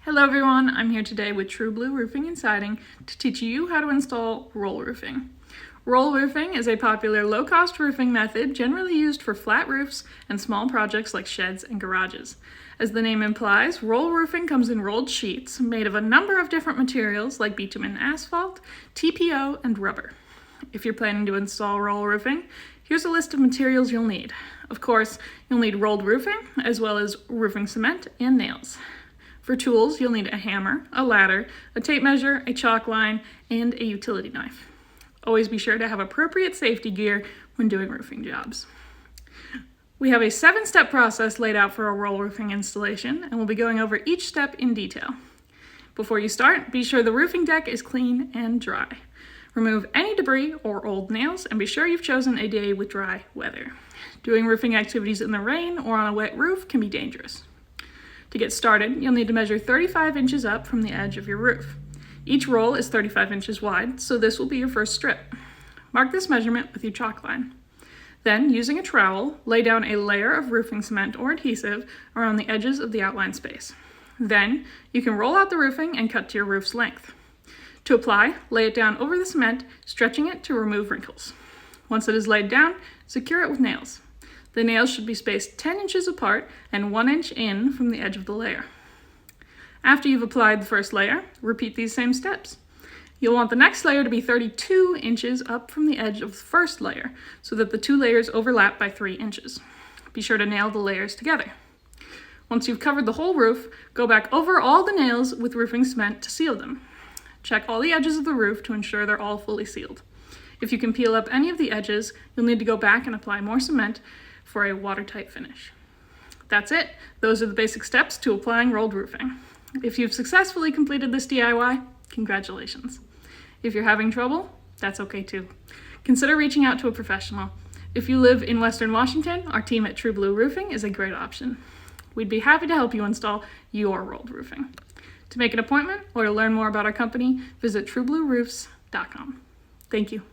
Hello everyone, I'm here today with True Blue Roofing and Siding to teach you how to install roll roofing. Roll roofing is a popular low-cost roofing method generally used for flat roofs and small projects like sheds and garages. As the name implies, roll roofing comes in rolled sheets made of a number of different materials like bitumen asphalt, TPO, and rubber. If you're planning to install roll roofing, here's a list of materials you'll need. Of course, you'll need rolled roofing, as well as roofing cement and nails. For tools, you'll need a hammer, a ladder, a tape measure, a chalk line, and a utility knife. Always be sure to have appropriate safety gear when doing roofing jobs. We have a 7-step process laid out for a roll roofing installation, and we'll be going over each step in detail. Before you start, be sure the roofing deck is clean and dry. Remove any debris or old nails, and be sure you've chosen a day with dry weather. Doing roofing activities in the rain or on a wet roof can be dangerous. To get started, you'll need to measure 35 inches up from the edge of your roof. Each roll is 35 inches wide, so this will be your first strip. Mark this measurement with your chalk line. Then, using a trowel, lay down a layer of roofing cement or adhesive around the edges of the outline space. Then, you can roll out the roofing and cut to your roof's length. To apply, lay it down over the cement, stretching it to remove wrinkles. Once it is laid down, secure it with nails. The nails should be spaced 10 inches apart and 1 inch in from the edge of the layer. After you've applied the first layer, repeat these same steps. You'll want the next layer to be 32 inches up from the edge of the first layer so that the two layers overlap by 3 inches. Be sure to nail the layers together. Once you've covered the whole roof, go back over all the nails with roofing cement to seal them. Check all the edges of the roof to ensure they're all fully sealed. If you can peel up any of the edges, you'll need to go back and apply more cement for a watertight finish. That's it. Those are the basic steps to applying rolled roofing. If you've successfully completed this DIY, congratulations. If you're having trouble, that's okay too. Consider reaching out to a professional. If you live in Western Washington, our team at True Blue Roofing is a great option. We'd be happy to help you install your rolled roofing. To make an appointment or to learn more about our company, visit trueblueroofs.com. Thank you.